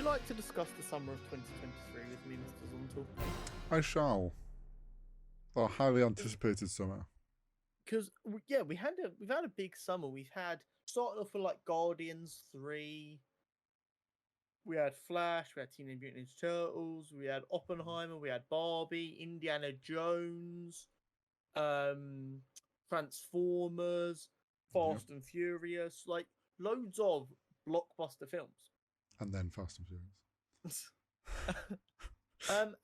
like to discuss the summer of 2023 with me, Mr. Zontal? I shall. A highly anticipated summer. Because we've had a big summer. We've had started off with like Guardians 3. We had Flash. We had Teenage Mutant Ninja Turtles. We had Oppenheimer. We had Barbie, Indiana Jones, Transformers, Fast and Furious. Like loads of blockbuster films. And then Fast and Furious.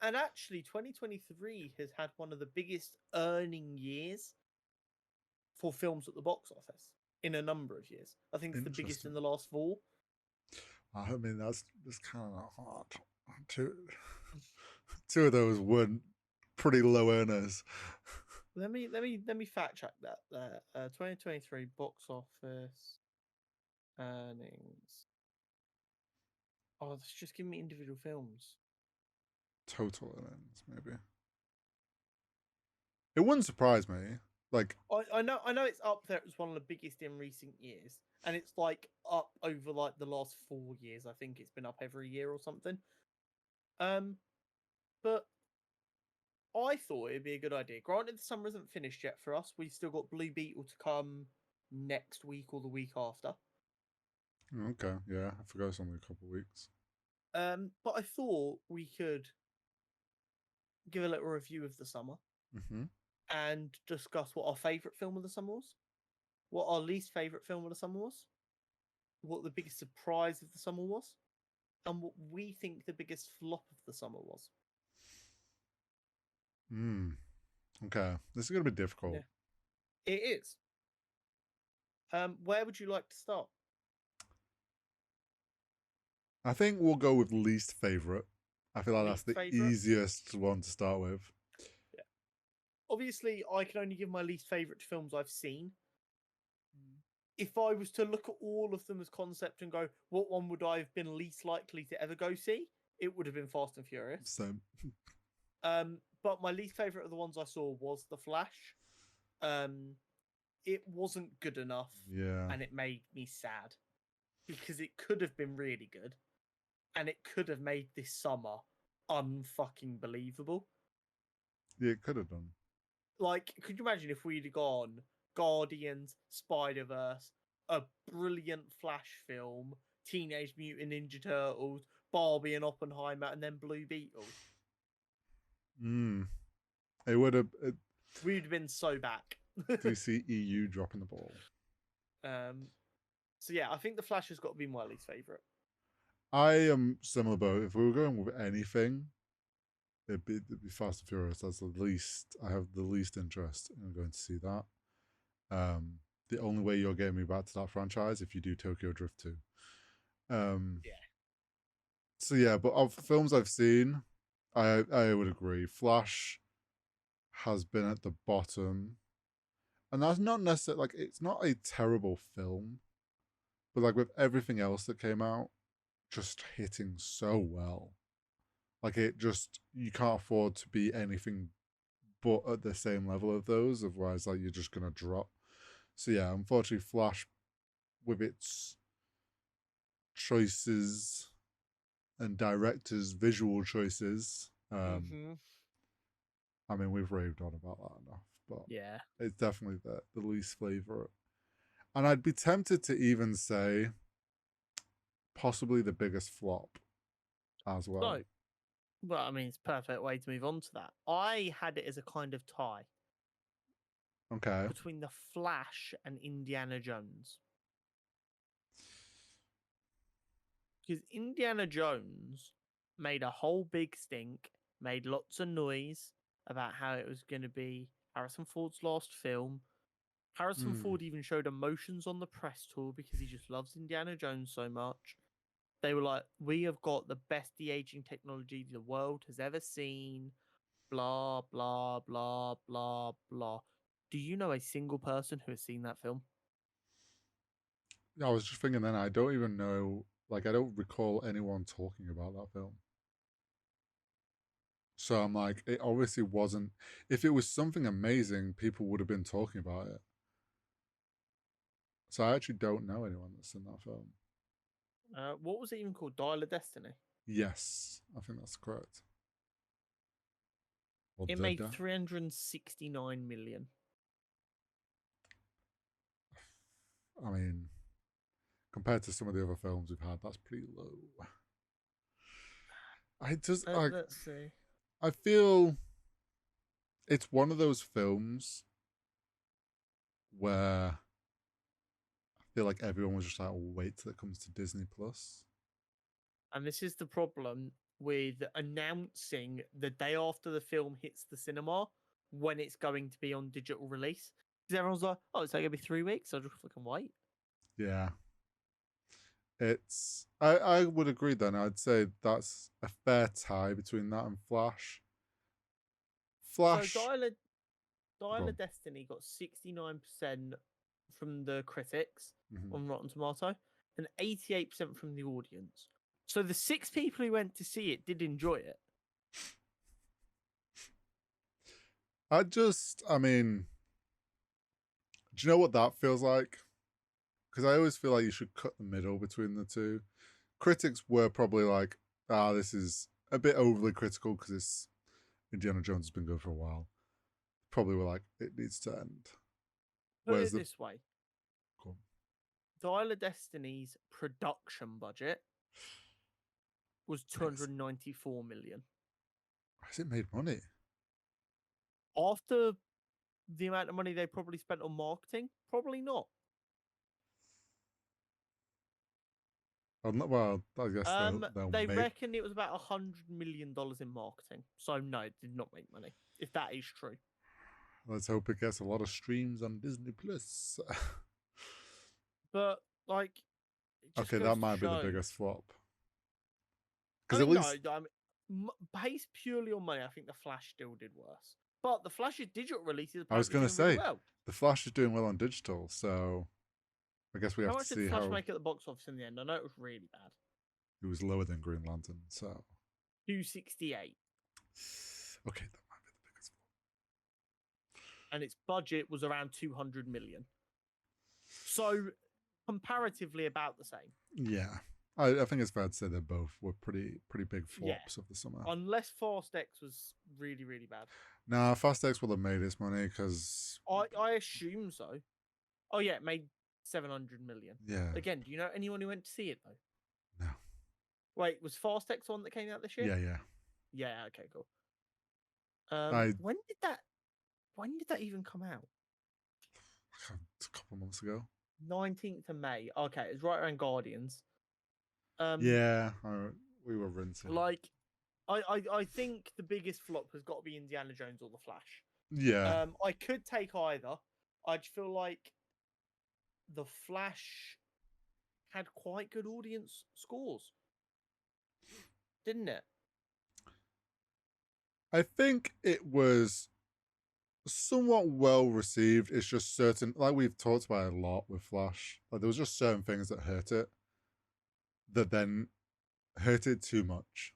And actually, 2023 has had one of the biggest earning years for films at the box office in a number of years. I think it's the biggest in the last 4. I mean, that's kind of hard. Two of those weren't pretty low earners. Let me fact check that. There, 2023 box office earnings. Oh, it's just giving me individual films. Total earnings, maybe. It wouldn't surprise me. Like I know it's up there. It was one of the biggest in recent years, and it's like up over like the last 4 years. I think it's been up every year or something. But I thought it'd be a good idea. Granted, the summer isn't finished yet for us. We've still got Blue Beetle to come next week or the week after. Okay, yeah, I forgot it's only a couple of weeks. But I thought we could give a little review of the summer and discuss what our favourite film of the summer was, what our least favourite film of the summer was, what the biggest surprise of the summer was, and what we think the biggest flop of the summer was. Okay, this is gonna be difficult. Yeah. It is. Where would you like to start? I think we'll go with least favorite. I feel like that's the easiest one to start with. Yeah. Obviously, I can only give my least favorite films I've seen. If I was to look at all of them as concept and go, what one would I have been least likely to ever go see? It would have been Fast and Furious. Same. But my least favorite of the ones I saw was The Flash. It wasn't good enough. Yeah. And it made me sad. Because it could have been really good. And it could have made this summer unfucking believable. Yeah, it could have done. Like, could you imagine if we'd gone Guardians, Spider-Verse, a brilliant Flash film, Teenage Mutant Ninja Turtles, Barbie and Oppenheimer, and then Blue Beetle? It would have. We'd have been so back. Do you see EU dropping the ball? So yeah, I think The Flash has got to be my least favorite. I am similar boat. If we were going with anything, it'd be Fast and Furious. That's the least. I have the least interest in going to see that. The only way you're getting me back to that franchise if you do Tokyo Drift 2. Yeah. So yeah, but of films I've seen, I would agree. Flash has been at the bottom, and that's not necessarily like it's not a terrible film, but like with everything else that came out, just hitting so well. Like it just, you can't afford to be anything but at the same level of those, otherwise like you're just gonna drop. So yeah, unfortunately Flash, with its choices and directors' visual choices, I mean we've raved on about that enough, but yeah, it's definitely the least favorite. And I'd be tempted to even say possibly the biggest flop as well. So, well, I mean, it's a perfect way to move on to that. I had it as a kind of tie. Okay. Between The Flash and Indiana Jones. Because Indiana Jones made a whole big stink, made lots of noise about how it was going to be Harrison Ford's last film. Harrison Ford even showed emotions on the press tour because he just loves Indiana Jones so much. They were like, we have got the best de-aging technology the world has ever seen. Blah, blah, blah, blah, blah. Do you know a single person who has seen that film? I was just thinking then, I don't even know, like, I don't recall anyone talking about that film. So I'm like, it obviously wasn't. If it was something amazing, people would have been talking about it. So I actually don't know anyone that's seen that film. What was it even called? Dial of Destiny? Yes, I think that's correct. Or It the made 369 million. I mean, compared to some of the other films we've had, that's pretty low. I just like. Let's see. I feel it's one of those films where I feel like everyone was just like, oh, wait till it comes to Disney Plus. And this is the problem with announcing the day after the film hits the cinema when it's going to be on digital release. Because everyone's like, oh, it's only going to be 3 weeks. I'll just fucking wait. Yeah. It's I would agree then. I'd say that's a fair tie between that and Flash. So Flash, Dial go of Destiny got 69% from the critics on. on Rotten Tomato and 88% from the audience. So the 6 people who went to see it did enjoy it. I mean, do you know what that feels like? Because I always feel like you should cut the middle between the two. Critics were probably like, this is a bit overly critical because it's Indiana Jones has been good for a while. Probably were like, it needs to end. Put Whereas it the this way, cool. Dial of Destiny's production budget was 294 million. Has it made money? After the amount of money they probably spent on marketing, probably not. Well, I guess they'll They make. reckon it was about $100 million in marketing. So no, it did not make money. If that is true. Let's hope it gets a lot of streams on Disney Plus. But like, it just Okay, goes that to might be the show. biggest flop. I Because at mean, no, least based purely on money, I think the Flash still did worse. But the Flash's digital release is I was apparently going to doing really say well. the Flash is doing well on digital, so I guess we How have to much did the see Flash how make at the box office in the end? I know it was really bad. it was lower than Green Lantern. So 268, okay, that might be the biggest and its budget was around 200 million. So comparatively about the same. flop. Yeah, I think it's fair to say they both were pretty big Yeah. flops of the summer. Unless Fast X was really, really bad. Nah, Fast X will have made its money because I assume so. Oh yeah, it made 700 million. yeah, Again, do you know anyone who went to see it though? no, Wait, was Fast X one that came out this year? yeah. Yeah, okay, cool. I When did that even come out? a couple months ago. 19th of May. Okay, it's right around Guardians. Yeah, we were rinsing. Like I think the biggest flop has got to be Indiana Jones or The Flash. Yeah, I could take either. I just feel like The Flash had quite good audience scores, didn't it? I think it was somewhat well received. It's just certain, like we've talked about a lot with Flash, like there was just certain things that hurt it, that then hurt it too much.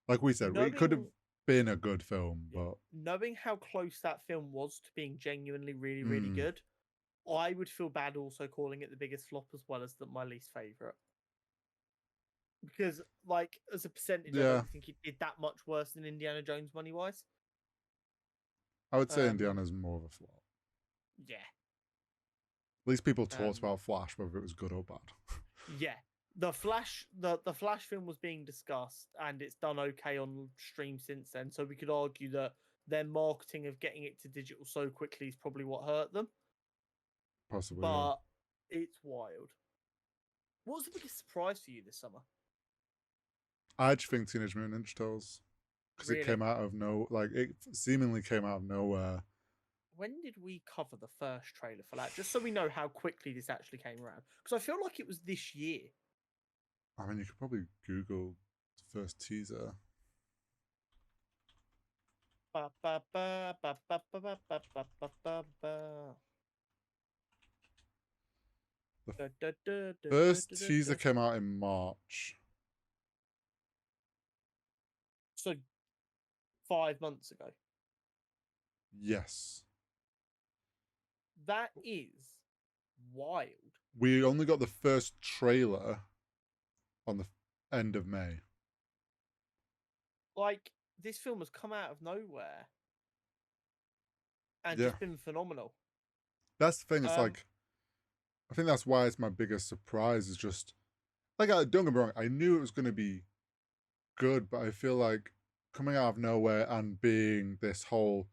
Like we said, it could have been a good film, but knowing how close that film was to being genuinely really, really good, I would feel bad also calling it the biggest flop as well as my least favorite. Because, like, as a percentage, I yeah, don't think it did that much worse than Indiana Jones money wise. I would say Indiana's more of a flop. Yeah. At least people talked about Flash, whether it was good or bad. Yeah. The Flash film was being discussed and it's done okay on stream since then. So we could argue that their marketing of getting it to digital so quickly is probably what hurt them. Possibly, but it's wild. What was the biggest surprise for you this summer? I just think Teenage Mutant Ninja Turtles, because Really? it came out of it seemingly came out of nowhere. When did we cover the first trailer for that? Just so we know how quickly this actually came around. Because I feel like it was this year. I mean, you could probably Google the first teaser. Ba, ba, ba, ba, ba, ba, ba, ba, ba, ba, ba, ba. The first teaser came out in March. So 5 months ago. Yes. That is wild. We only got the first trailer on the end of May. like this film has come out of nowhere and Yeah, just been phenomenal. that's the thing. It's Um, like I think that's why it's my biggest surprise. Is just like don't get me wrong. I knew it was going to be good, but I feel like coming out of nowhere and being this whole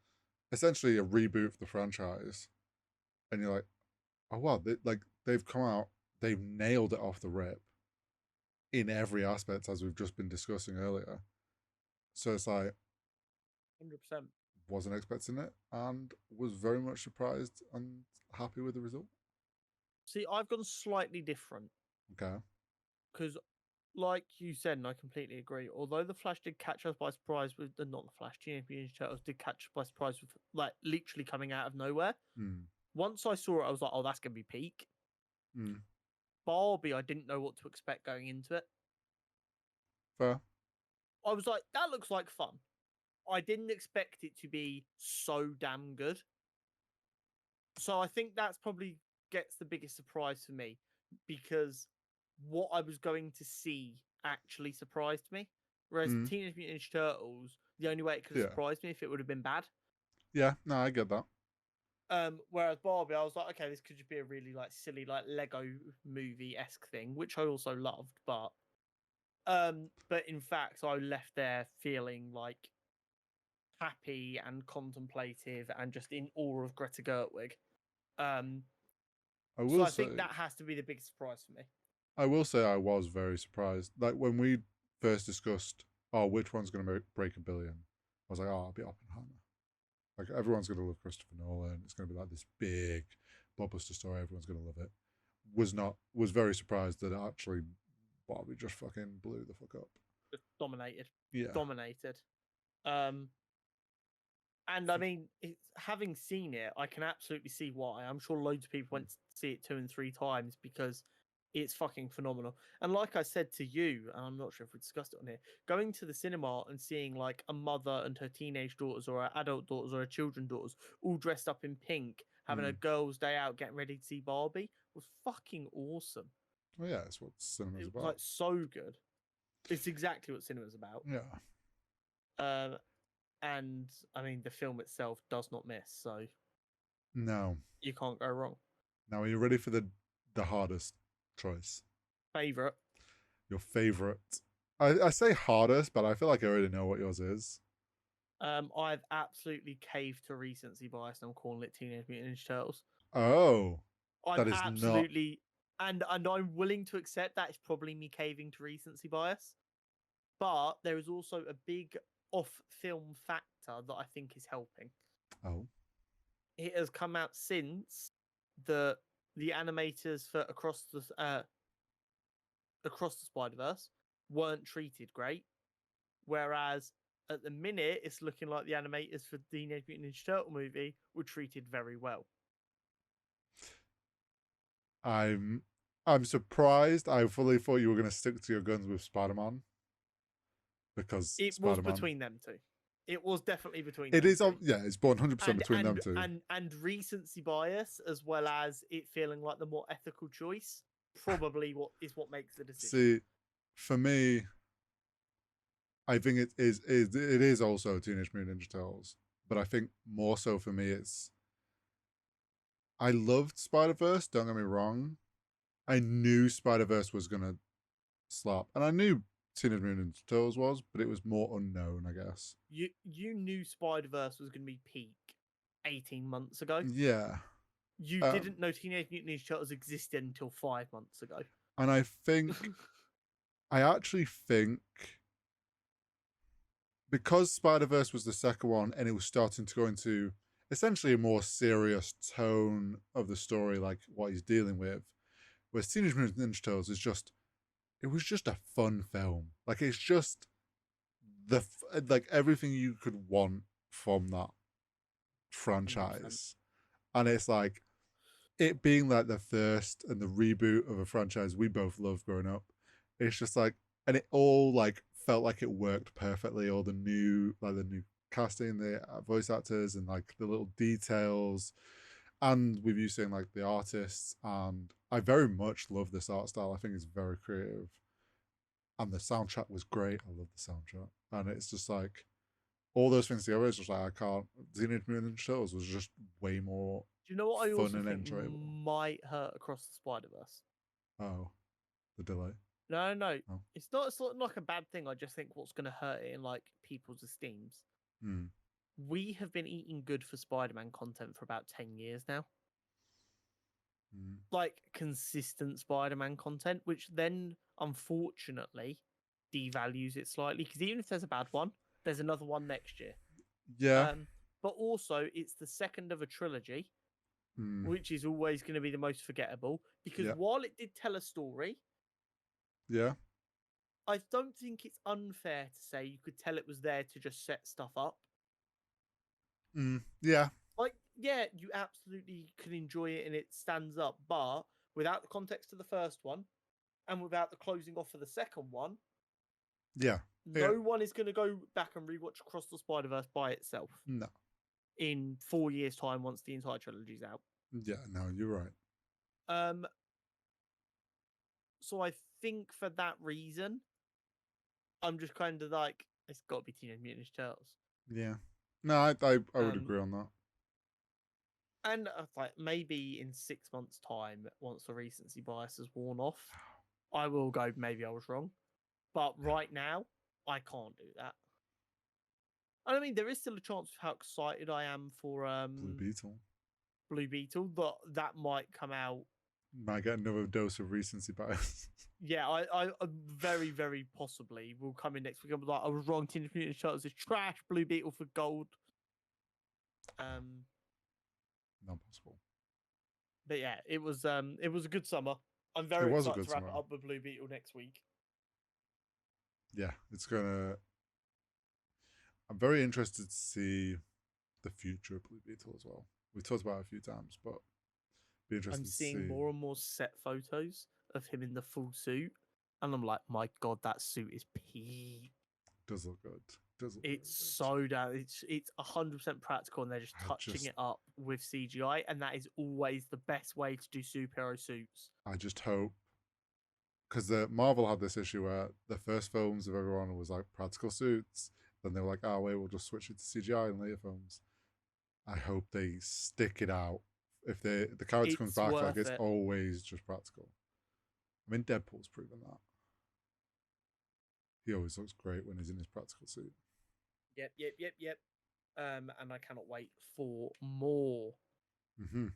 essentially a reboot of the franchise, and you're like, oh wow, they've come out, they've nailed it off the rip in every aspect as we've just been discussing earlier. So it's like 100%. wasn't expecting it and was very much surprised and happy with the result. See, I've gone slightly different Okay. because, like you said, and I completely agree. Although the Flash did catch us by surprise with not the Flash, Teenage Mutant Ninja Turtles did catch us by surprise with like literally coming out of nowhere. Mm. Once I saw it, I was like, "Oh, that's gonna be peak." Mm. Barbie, I didn't know what to expect going into it. Fair. I was like, "That looks like fun." I didn't expect it to be so damn good. So I think that's probably gets the biggest surprise for me because what I was going to see actually surprised me. Whereas Mm. Teenage Mutant Ninja Turtles, the only way it could have Yeah. surprised me if it would have been bad. Yeah. No, I get that. Whereas Barbie, I was like, okay, this could just be a really like silly like Lego movie esque thing, which I also loved, but in fact, I left there feeling like happy and contemplative and just in awe of Greta Gerwig. Um, I so will I think say, that has to be the biggest surprise for me. I was very surprised. Like when we first discussed, oh, which one's going to break a billion? I was like, oh, I'll be Oppenheimer. Like everyone's going to love Christopher Nolan. It's going to be like this big blockbuster story. Everyone's going to love it. Was very surprised that it actually Bobby just fucking blew the fuck up. Just dominated, Yeah. dominated. Um, and I mean, having seen it, I can absolutely see why. I'm sure loads of people went to see it 2 and 3 times because it's fucking phenomenal. And like I said to you, and I'm not sure if we discussed it on here, going to the cinema and seeing like a mother and her teenage daughters or her adult daughters or her children daughters all dressed up in pink, having a girls' day out, getting ready to see Barbie was fucking awesome. Well, yeah, that's what cinema's It was about. like so good. It's exactly what cinema's about. Yeah. Um, and I mean, the film itself does not miss, so No. you can't go wrong. Now, are you ready for the hardest choice? Favorite. Your favorite? I say hardest, but I feel like I already know what yours is. I've absolutely caved to recency bias, and I'm calling it Teenage Mutant Ninja Turtles. Oh, I'm that is not. absolutely, and I'm willing to accept that it's probably me caving to recency bias, but there is also a big off-film factor that I think is helping. Oh. It has come out since the the animators for across the Spider Verse weren't treated great. Whereas at the minute, it's looking like the animators for the Teenage Mutant Ninja Turtle movie were treated very well. I'm I'm surprised. I fully thought you were going to stick to your guns with Spider-Man because It was Spider-Man. between them two. It was definitely between It them is. two. Yeah, it's 100% And between them two. recency bias as well as it feeling like the more ethical choice probably what makes the decision. See, for me, I think it is also Teenage Mutant Ninja Turtles, but I think more so for me, it's I loved Spider Verse. Don't get me wrong. I knew Spider Verse was gonna slap, and I knew Teenage Mutant Ninja Turtles was, but it was more unknown, I guess. You knew Spider Verse was going to be peak 18 months ago. Yeah. You didn't know Teenage Mutant Ninja Turtles existed until 5 months ago. And I think I actually think because Spider Verse was the second one and it was starting to go into essentially a more serious tone of the story, like what he's dealing with, whereas Teenage Mutant Ninja Turtles is just it was just a fun film. Like it's just like everything you could want from that 100%. franchise, and it's like it being like the first and the reboot of a franchise we both loved growing up. It's just like, and it all like felt like it worked perfectly. All the new casting, the voice actors, and like the little details, and with you saying like the artists, and I very much love this art style. I think it's very creative. and the soundtrack was great. I love the soundtrack, and it's just like all those things together. It's just like I can't. Teenage Mutant Ninja Turtles was just way more Do you know what I fun also and think enjoyable. might hurt Across the Spider Verse? Oh, the delay. No, no, Oh, it's not. It's not like a bad thing. I just think what's going to hurt it in like people's esteems. mm. We have been eating good for Spider-Man content for about 10 years now. Mm. Like consistent Spider-Man content, which then unfortunately devalues it slightly. Because even if there's a bad one, there's another one next year. Yeah. But also it's the second of a trilogy, Mm. which is always going to be the most forgettable. Because Yeah. while it did tell a story, Yeah. I don't think it's unfair to say you could tell it was there to just set stuff up. Mm. Yeah. Like, yeah, you absolutely can enjoy it and it stands up, but without the context of the first one and without the closing off of the second one, Yeah. Yeah. no one is going to go back and rewatch Across the Spider Verse by itself No. in 4 years' time once the entire trilogy's out. Yeah. No, you're right. Um, so I think for that reason, I'm just kind of like, it's got to be Teenage Mutant Ninja Turtles. Yeah. No, I would Um, agree on that. and like maybe in 6 months' time, once the recency bias has worn off, I will go. Maybe I was wrong, but right now, I can't do that. And I mean, there is still a chance of how excited I am for Blue Beetle Blue Beetle that might come out. might get another dose of recency bias. Yeah, I very, very possibly will come in next week. I'm like, I was wrong. Teenage Mutant Ninja Turtles is trash. Blue Beetle for gold. Not possible. But yeah, it was a good summer. I'm It very was a excited good to wrap summer. it up with Blue Beetle next week. Yeah, it's gonna. I'm very interested to see the future of Blue Beetle as well. We've talked about it a few times, but be I'm interested to seeing see. more and more set photos of him in the full suit, and I'm like, my god, that suit is peak. Does look good. Does look It's very good. so down. It's 100% practical, and they're just touching it up with CGI, and that is always the best way to do superhero suits. I just hope because the Marvel had this issue where the first films of everyone was like practical suits. Then they were like, "Oh wait, we'll just switch it to CGI in later films." I hope they stick it out. If the character comes It's back, like worth it's it. always just practical. I mean, Deadpool's proven that. He always looks great when he's in his practical suit. Yep. And I cannot wait for more. Mm-hmm.